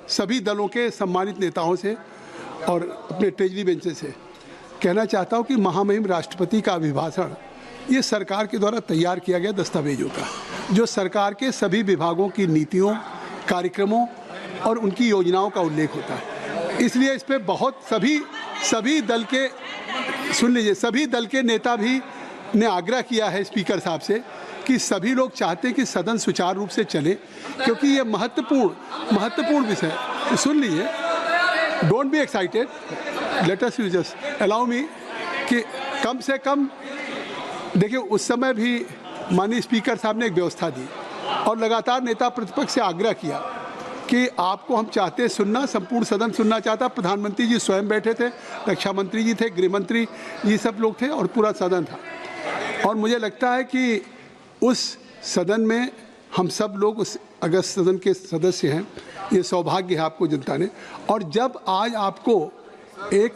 सभी दलों के सम्मानित नेताओं से और अपने ट्रेजरी बेंचेस से कहना चाहता हूं कि महामहिम राष्ट्रपति का अभिभाषण ये सरकार के द्वारा तैयार किया गया दस्तावेजों का, जो सरकार के सभी विभागों की नीतियों, कार्यक्रमों और उनकी योजनाओं का उल्लेख होता है। इसलिए इस पर बहुत सभी दल के, सुन लीजिए, सभी दल के नेता भी ने आग्रह किया है स्पीकर साहब से कि सभी लोग चाहते हैं कि सदन सुचारू रूप से चले, क्योंकि ये महत्वपूर्ण विषय है। सुन लीजिए, don't be excited, let us just allow me कि कम से कम देखिए, उस समय भी माननीय स्पीकर साहब ने एक व्यवस्था दी और लगातार नेता प्रतिपक्ष से आग्रह किया कि आपको हम चाहते हैं सुनना, संपूर्ण सदन सुनना चाहता। प्रधानमंत्री जी स्वयं बैठे थे, रक्षा मंत्री जी थे, गृह मंत्री जी सब लोग थे और पूरा सदन था। और मुझे लगता है कि उस सदन में हम सब लोग उस अगस्त सदन के सदस्य हैं, ये सौभाग्य है आपको जनता ने। और जब आज आपको एक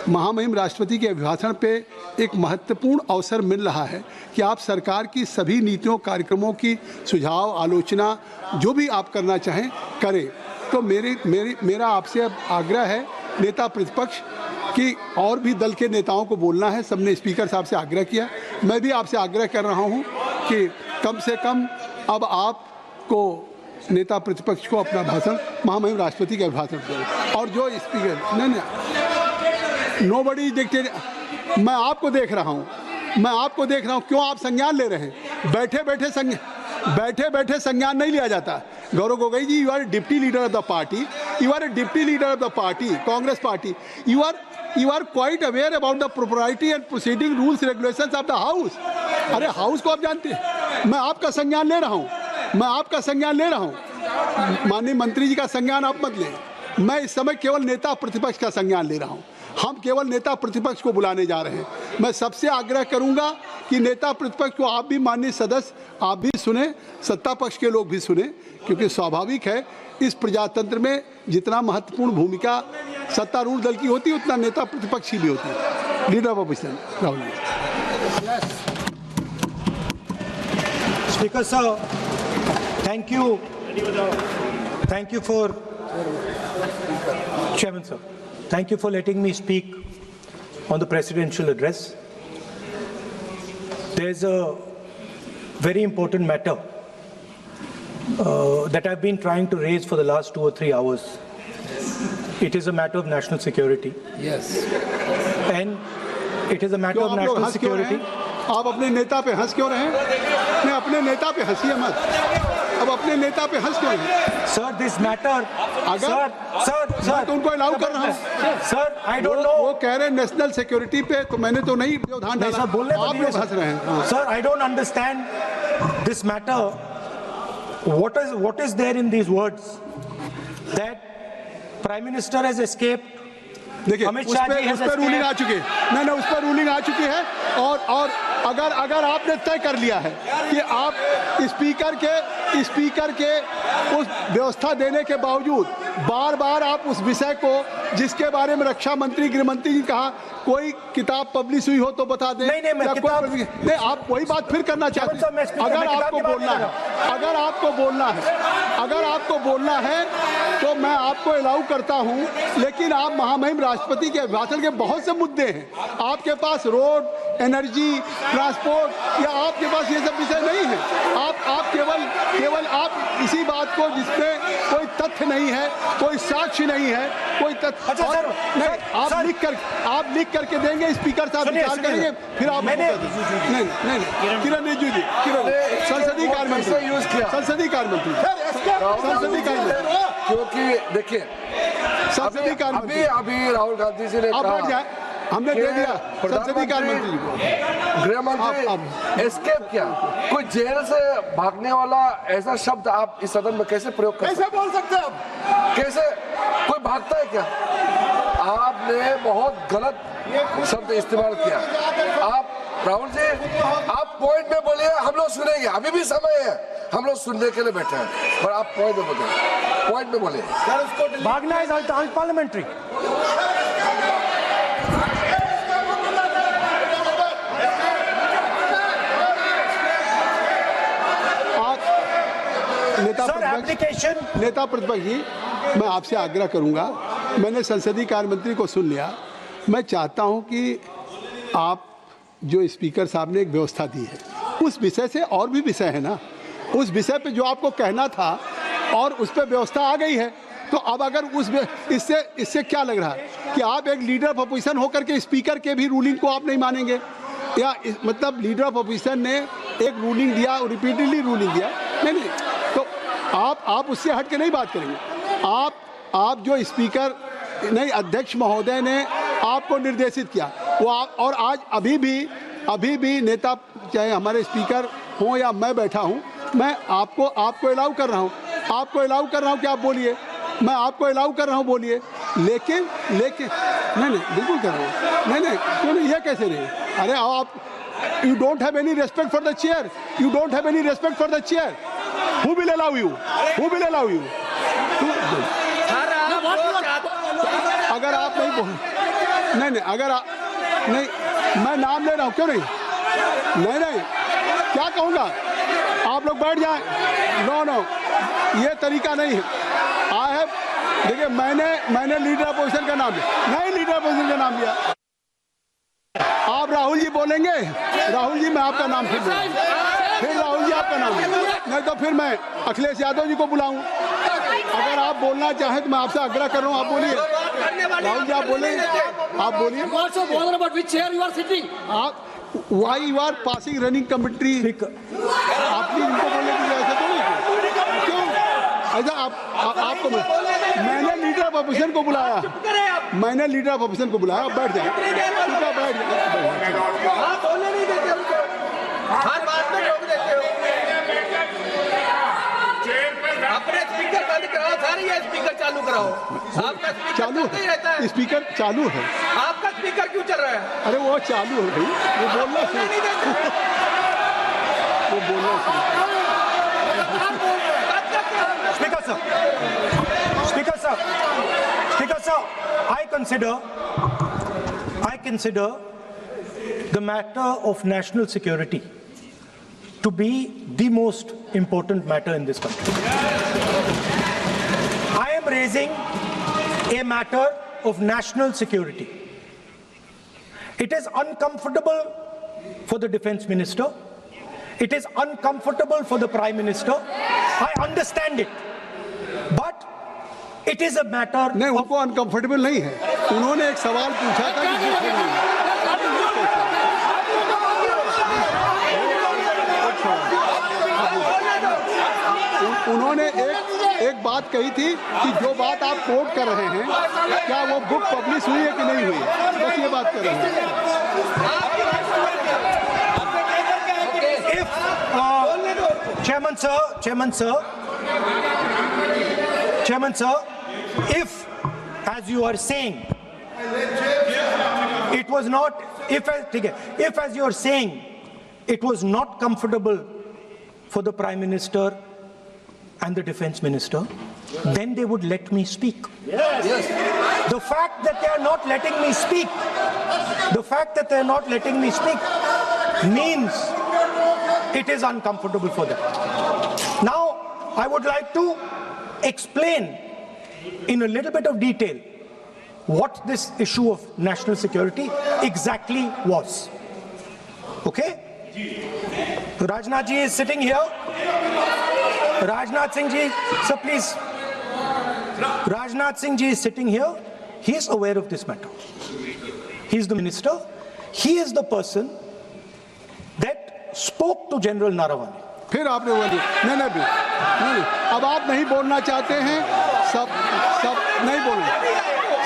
महामहिम राष्ट्रपति के अभिभाषण पे एक महत्वपूर्ण अवसर मिल रहा है कि आप सरकार की सभी नीतियों, कार्यक्रमों की सुझाव, आलोचना जो भी आप करना चाहें करें, तो मेरा आपसे अब आग्रह है नेता प्रतिपक्ष कि और भी दल के नेताओं को बोलना है। सबने स्पीकर साहब से आग्रह किया, मैं भी आपसे आग्रह कर रहा हूं कि कम से कम अब आपको नेता प्रतिपक्ष को अपना भाषण महामहिम राष्ट्रपति के अभिभाषण करें। और जो स्पीकर नहीं, नोबडी डिक्टेड, मैं आपको देख रहा हूं, क्यों आप संज्ञान ले रहे हैं? बैठे बैठे संज्ञान नहीं लिया जाता। Gaurav Gogoi ji, you are deputy leader of the party, Congress party, you are quite aware about the propriety and proceeding rules regulations of the house। अरे हाउस को आप जानते हैं, मैं आपका संज्ञान ले रहा हूं, माननीय मंत्री जी का संज्ञान आप मत लें। मैं इस समय केवल नेता प्रतिपक्ष का संज्ञान ले रहा हूं। हम केवल नेता प्रतिपक्ष को बुलाने जा रहे हैं। मैं सबसे आग्रह करूंगा कि नेता प्रतिपक्ष को आप भी, माननीय सदस्य, आप भी सुने, सत्ता पक्ष के लोग भी सुने, क्योंकि स्वाभाविक है इस प्रजातंत्र में जितना महत्वपूर्ण भूमिका सत्तारूढ़ दल की होती है उतना नेता प्रतिपक्ष की भी होती है। Leader of opposition Rahul ji. Speaker साहब, thank you for Chairman sir, thank you for letting me speak on the presidential address. There's a very important matter that I've been trying to raise for the last 2 or 3 hours. It is a matter of national security. Yes. And it is a matter of national security. आप अपने नेता पे हंस क्यों रहे हैं? नहीं, अपने नेता पे हंसिए मत। अब अपने नेता पे हंस क्यों रहे हैं? Sir, this matter. मैं तो उनको अलाउ कर रहा हूँ। Sir, I don't know. वो कह रहे हैं नेशनल सिक्योरिटी पे, तो मैंने तो नहीं व्यवधान डाला। आप लोग हंस रहे हैं। Sir, I don't understand this matter. What is there in these words that Prime Minister has escaped? देखिए, उस पर रूलिंग आ चुकी है। नहीं, उस पर रूलिंग आ चुकी है। और अगर आपने तय कर लिया है कि आप स्पीकर के उस व्यवस्था देने के बावजूद बार आप उस विषय को, जिसके बारे में रक्षा मंत्री, गृह मंत्री जी कहा, कोई किताब पब्लिश हुई हो तो बता दें। नहीं, आप वही बात फिर करना चाहते हैं। अगर आपको बोलना है तो मैं आपको अलाउ करता हूं, लेकिन आप महामहिम राष्ट्रपति के अभिभाषण के बहुत से मुद्दे हैं। आपके पास रोड, एनर्जी, ट्रांसपोर्ट, या आपके पास ये सब विषय नहीं है। आप केवल आप इसी बात को, जिसमें कोई तथ्य नहीं है, कोई साक्ष्य नहीं है, कोई तथ्य आप लिख करके देंगे, स्पीकर साहब विचार करेंगे, फिर आप नहीं किरण रिजिजू जी, संसदीय कार्य मंत्री, क्योंकि देखिए, संसदीय कार्य अभी राहुल गांधी जी ने कहा, हमने दे दिया संसदीय कार्य मंत्री जी को। गृह मंत्री एस्केप किया, कोई जेल से भागने वाला ऐसा शब्द आप इस सदन में कैसे प्रयोग कर सकते हैं? कैसे बोल सकते हैं आप? कैसे कोई भागता है क्या? आपने बहुत गलत शब्द इस्तेमाल किया। आप राहुल जी, आप पॉइंट में बोलिए, हम लोग सुनेंगे, अभी भी समय है, हम लोग सुनने के लिए बैठे हैं, पर आप पॉइंट में बोलिए। भागना इज अनपार्लियामेंट्री। नेता प्रतिपक्ष जी, मैं आपसे आग्रह करूंगा, मैंने संसदीय कार्य मंत्री को सुन लिया, मैं चाहता हूं कि आप जो स्पीकर साहब ने एक व्यवस्था दी है उस विषय से, और भी विषय है ना, उस विषय पे जो आपको कहना था और उस पर व्यवस्था आ गई है, तो अब अगर उस इससे क्या लग रहा है कि आप एक लीडर ऑफ अपोजिशन होकर के स्पीकर के भी रूलिंग को आप नहीं मानेंगे, या मतलब लीडर ऑफ अपोजिशन ने एक रूलिंग दिया और रिपीटेडली रूलिंग दिया, नहीं, तो आप उससे हट के नहीं बात करेंगे। आप जो स्पीकर नहीं, अध्यक्ष महोदय ने आपको निर्देशित किया वो आप, और आज अभी भी नेता चाहे हमारे स्पीकर हों या मैं बैठा हूं, मैं आपको अलाउ कर रहा हूं, कि आप बोलिए, मैं आपको अलाउ कर रहा हूं, बोलिए, लेकिन नहीं बिल्कुल कर रहा हूं, नहीं क्यों नहीं, ये कैसे नहीं, अरे आप you don't have any respect for the chair, who will allow you, अगर आप नहीं बोल, नहीं अगर आप नहीं, मैं नाम ले रहा हूं, क्यों नहीं, क्या कहूंगा, आप लोग बैठ जाएं, नो, ये तरीका नहीं है। देखिए मैंने लीडर अपोजिशन का नाम लिया, नहीं लीडर अपोजिशन का नाम लिया, आप राहुल जी बोलेंगे, राहुल जी मैं आपका नाम फिर राहुल जी आपका नाम, नहीं तो फिर मैं अखिलेश यादव जी को बुलाऊं। अगर आप बोलना चाहें तो मैं आपसे आग्रह कर रहा हूं, आप बोलिए, राहुल जी आप बोलिए, आप why you are passing running commentary, आपने इनको बोलने के लिए ऐसे तो नहीं, क्यों ऐसा आपको मैंने लीडर ऑफ अपोजिशन को बुलाया, बैठ जाए, अपने स्पीकर बंद कराओ, सारे ये स्पीकर चालू कराओ, आपका चालू है, स्पीकर चालू है, आपका स्पीकर क्यों चल रहा है? अरे वो चालू है भाई, वो बोलना Speaker sir, I consider the matter of national security to be the most important matter in this country. I am raising a matter of national security. It is uncomfortable for the defense minister. It is uncomfortable for the prime minister. I understand it. But it is a matter नहीं, उनको uncomfortable नहीं है, उन्होंने एक सवाल पूछा था कि उन्होंने एक बात कही थी कि जो बात आप कोट कर रहे हैं क्या वो बुक पब्लिश हुई है कि नहीं हुई, बस ये बात कर रहे हैं। Chairman sir, if, as you are saying, it was not, if as you are saying, it was not comfortable for the Prime Minister and the Defense Minister, then they would let me speak. Yes. The fact that they are not letting me speak, means it is uncomfortable for them. Now, I would like to explain in a little bit of detail what this issue of national security exactly was. Okay? Rajnath ji is sitting here. Rajnath Singh ji, sir please. Rajnath Singh ji is sitting here. He is aware of this matter. He is the minister. He is the person that spoke to General Naravane. फिर आपने बोली नहीं, अब आप नहीं बोलना चाहते हैं, सब नहीं बोलना।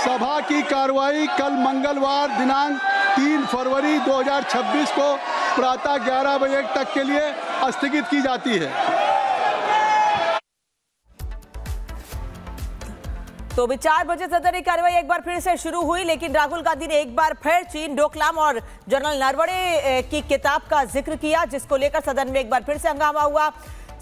सभा की कार्रवाई कल मंगलवार दिनांक 3 फरवरी 2026 को प्रातः 11 बजे तक के लिए स्थगित की जाती है। तो भी 4 बजे सदन की कार्रवाई एक बार फिर से शुरू हुई, लेकिन राहुल गांधी ने एक बार फिर चीन, डोकलाम और जनरल नरवणे की किताब का जिक्र किया, जिसको लेकर सदन में एक बार फिर से हंगामा हुआ।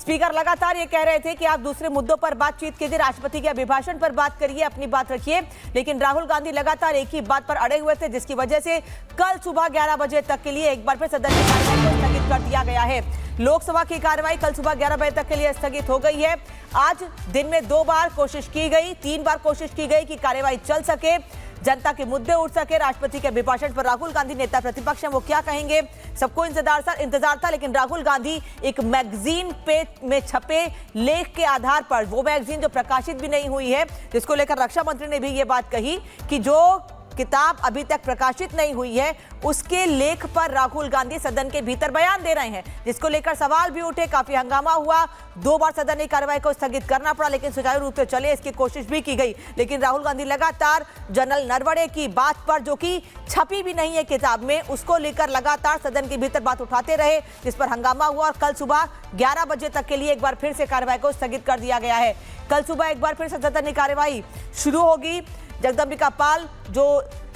स्पीकर लगातार ये कह रहे थे कि आप दूसरे मुद्दों पर बातचीत कीजिए, राष्ट्रपति के अभिभाषण पर बात करिए, अपनी बात रखिए, लेकिन राहुल गांधी लगातार एक ही बात पर अड़े हुए थे, जिसकी वजह से कल सुबह 11 बजे तक के लिए एक बार फिर सदन की कार्यवाही को स्थगित कर दिया गया है। लोकसभा की कार्रवाई कल सुबह 11 बजे तक के लिए स्थगित हो गई है। आज दिन में 2 बार कोशिश की गई, 3 बार कोशिश की गई कि कार्यवाही चल सके, जनता के मुद्दे उठ सके, राष्ट्रपति के अभिभाषण पर राहुल गांधी नेता प्रतिपक्ष हैं वो क्या कहेंगे, सबको इंतजार था। लेकिन राहुल गांधी एक मैगजीन पे में छपे लेख के आधार पर, वो मैगजीन जो प्रकाशित भी नहीं हुई है, जिसको लेकर रक्षा मंत्री ने भी ये बात कही कि जो किताब अभी तक प्रकाशित नहीं हुई है उसके लेख पर राहुल गांधी सदन के भीतर बयान दे रहे हैं, जिसको लेकर सवाल भी उठे, काफी हंगामा हुआ। 2 बार सदन की कार्रवाई को स्थगित करना पड़ा, लेकिन सुचारू रूप से चले इसकी कोशिश भी की गई। लेकिन राहुल गांधी लगातार जनरल नरवणे की बात पर, जो कि छपी भी नहीं है किताब में, उसको लेकर लगातार सदन के भीतर बात उठाते रहे, जिस पर हंगामा हुआ और कल सुबह 11 बजे तक के लिए एक बार फिर से कार्रवाई को स्थगित कर दिया गया है। कल सुबह एक बार फिर से सदन की कार्रवाई शुरू होगी। जगदम्बिका पाल जो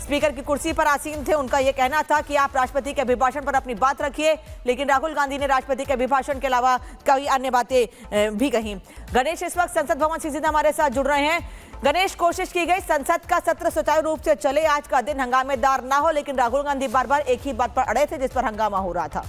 स्पीकर की कुर्सी पर आसीन थे, उनका यह कहना था कि आप राष्ट्रपति के अभिभाषण पर अपनी बात रखिए, लेकिन राहुल गांधी ने राष्ट्रपति के अभिभाषण के अलावा कई अन्य बातें भी कही। गणेश इस वक्त संसद भवन से सीधा हमारे साथ जुड़ रहे हैं। गणेश, कोशिश की गई संसद का सत्र सुचारू रूप से चले, आज का दिन हंगामेदार ना हो, लेकिन राहुल गांधी बार बार एक ही बात पर अड़े थे, जिस पर हंगामा हो रहा था।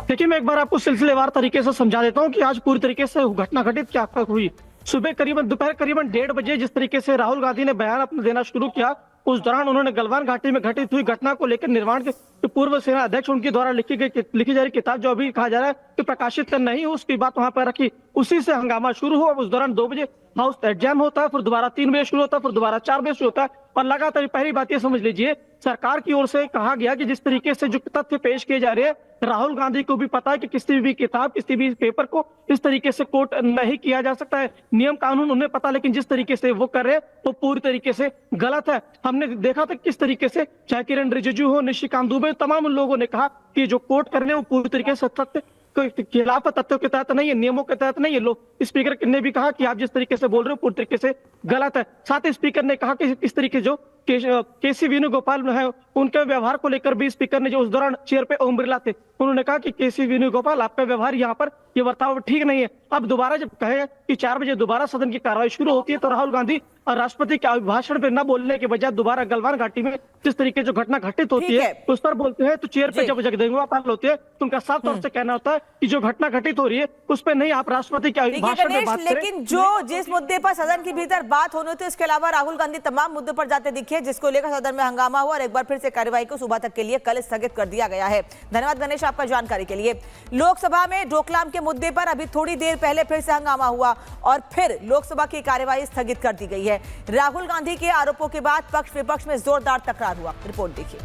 देखिए, मैं एक बार आपको सिलसिलेवार तरीके से समझा देता हूँ कि आज पूरी तरीके से घटना घटित क्या हुई। सुबह दोपहर करीबन 1:30 बजे जिस तरीके से राहुल गांधी ने बयान अपना देना शुरू किया, उस दौरान उन्होंने गलवान घाटी में घटित हुई घटना को लेकर निर्माण के पूर्व सेना अध्यक्ष उनके द्वारा लिखी जा रही किताब, जो अभी कहा जा रहा है कि प्रकाशित नहीं हो, उसकी बात वहां पर रखी। उसी से हंगामा शुरू हुआ। उस दौरान 2 बजे हाउस एडजर्न होता है, फिर दोबारा 3 बजे शुरू होता है, फिर दोबारा 4 बजे शुरू होता है और लगातार। पहली बात ये समझ लीजिए, सरकार की ओर से कहा गया कि जिस तरीके से जो तथ्य पेश किए जा रहे हैं, राहुल गांधी को भी पता है कि किसी भी किताब, किसी भी पेपर को इस तरीके से कोट नहीं किया जा सकता है। नियम कानून उन्हें पता, लेकिन जिस तरीके से वो कर रहे हैं वो पूरी तरीके से गलत है। हमने देखा था किस तरीके से चाहे किरण रिजिजू हो, निशिकांत दुबे, तमाम लोगों ने कहा कि जो कोट कर रहे हैं वो पूरी तरीके से तथ्य के खिलाफ, तथ्यों के तहत नहीं है, नियमों के तहत नहीं है। लोग स्पीकर ने भी कहा कि आप जिस तरीके से बोल रहे हो पूरी तरीके से गलत है। साथ ही स्पीकर ने कहा कि इस तरीके जो केसी वेणुगोपाल है, उनके व्यवहार को लेकर भी स्पीकर ने, जो उस दौरान चेयर पे ओम बिरला थे, उन्होंने कहा कि केसी वेणुगोपाल, आपका व्यवहार यहाँ पर ये बर्ताव ठीक नहीं है। अब दोबारा जब कहे कि 4 बजे दोबारा सदन की कार्रवाई शुरू होती है, तो राहुल गांधी और राष्ट्रपति के अभिभाषण पे न बोलने के बजाय दोबारा गलवान घाटी में जिस तरीके जो घटना घटित होती है उस पर बोलते हैं, तो चेयर पे जब जगदम्बिका होते हैं तो उनका साफ तौर से कहना होता है कि जो घटना घटित हो रही है उस पर नहीं, आप राष्ट्रपति के अभिभाषण में बात करें। लेकिन जो जिस मुद्दे पर सदन के भीतर बात होनी थी, उसके अलावा राहुल गांधी तमाम मुद्दों पर जाते दिखे, जिसको लेकर सदन में हंगामा हुआ और एक बार फिर से कार्यवाही को सुबह तक के लिए कल स्थगित कर दिया गया है। धन्यवाद गणेश आपका जानकारी के लिए। लोकसभा में डोकलाम के मुद्दे पर अभी थोड़ी देर पहले फिर से हंगामा हुआ और फिर लोकसभा की कार्यवाही स्थगित कर दी गई है। राहुल गांधी के आरोपों के बाद पक्ष विपक्ष में जोरदार तकरार हुआ। रिपोर्ट देखिए।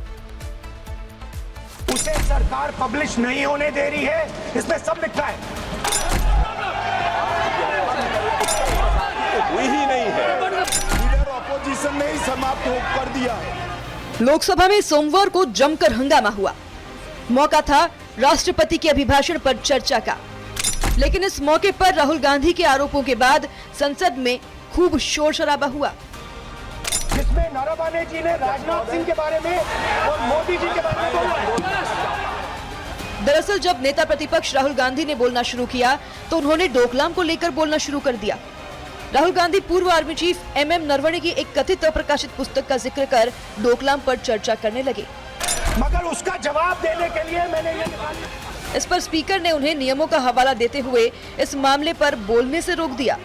उसे सरकार पब्लिश नहीं होने दे रही है, इसमें सब लिखा है। हुई ही नहीं है, लीडर ऑपोजिशन ने ही समाप्त कर दिया है। लोकसभा में सोमवार को जमकर हंगामा हुआ। मौका था राष्ट्रपति के अभिभाषण पर चर्चा का, लेकिन इस मौके पर राहुल गांधी के आरोपों के बाद संसद में खूब शोर शराबा हुआ, जिसमें नरवणे जी ने राजनाथ सिंह के बारे में और मोदी जी के बारे में बोला। दरअसल जब नेता प्रतिपक्ष राहुल गांधी ने बोलना शुरू किया तो उन्होंने डोकलाम को लेकर बोलना शुरू कर दिया। राहुल गांधी पूर्व आर्मी चीफ MM नरवणे की एक कथित अप्रकाशित पुस्तक का जिक्र कर डोकलाम पर चर्चा करने लगे, मगर उसका जवाब देने के लिए मैंने ये इस पर स्पीकर ने उन्हें नियमों का हवाला देते हुए इस मामले पर बोलने से रोक दिया।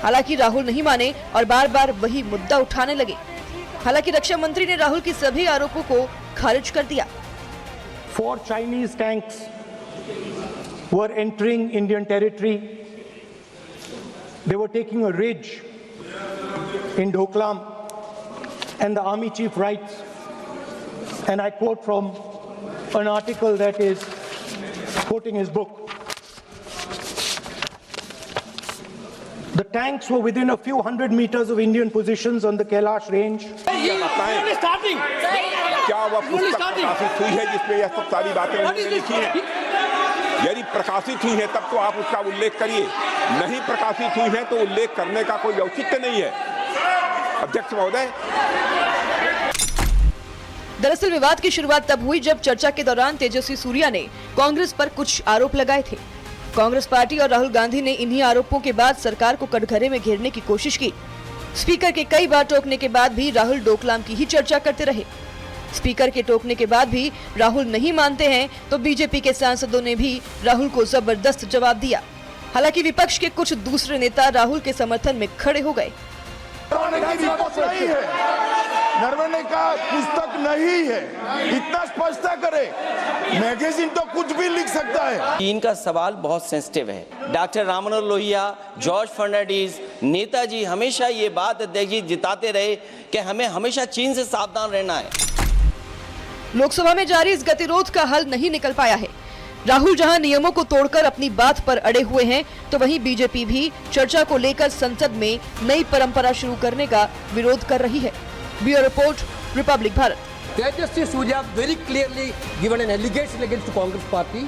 हालांकि राहुल नहीं माने और बार बार वही मुद्दा उठाने लगे। हालांकि रक्षा मंत्री ने राहुल की सभी आरोपों को खारिज कर दिया। 4 Chinese tanks were entering Indian territory. They were taking a ridge in Doklam, and the army chief writes, and I quote from an article that is quoting his book. The tanks were within a few hundred meters of Indian positions on the Kailash range. क्या वह पुस्तक प्रकाशित हुई है जिसमें यह सब सारी बातें उन्होंने लिखी हैं? यदि प्रकाशित हुई है तब तो आप उसका उल्लेख करिए, नहीं प्रकाशित हुई है तो उल्लेख करने का कोई औचित्य नहीं है। अध्यक्ष महोदय, दरअसल विवाद की शुरुआत तब हुई जब चर्चा के दौरान तेजस्वी सूर्या ने कांग्रेस पर कुछ आरोप लगाए थे। कांग्रेस पार्टी और राहुल गांधी ने इन्हीं आरोपों के बाद सरकार को कटघरे में घेरने की कोशिश की। स्पीकर के कई बार टोकने के बाद भी राहुल डोकलाम की ही चर्चा करते रहे। स्पीकर के टोकने के बाद भी राहुल नहीं मानते हैं तो बीजेपी के सांसदों ने भी राहुल को जबरदस्त जवाब दिया। हालांकि विपक्ष के कुछ दूसरे नेता राहुल के समर्थन में खड़े हो गए। नरवणे का पुस्तक नहीं है, इतना स्पष्टता करे। मैगजीन तो कुछ भी लिख सकता है। इनका सवाल बहुत सेंसिटिव है। डॉक्टर राम मनोहर लोहिया, जॉर्ज फर्नांडिस, नेताजी हमेशा ये बात अध्यक्ष जी जिताते रहे कि हमें हमेशा चीन से सावधान रहना है। लोकसभा में जारी इस गतिरोध का हल नहीं निकल पाया है। राहुल जहां नियमों को तोड़कर अपनी बात पर अड़े हुए हैं, तो वहीं बीजेपी भी चर्चा को लेकर संसद में नई परंपरा शुरू करने का विरोध कर रही है। Bureau report, Republic Bharat. Tejas Surya very clearly given an allegation against the Congress party.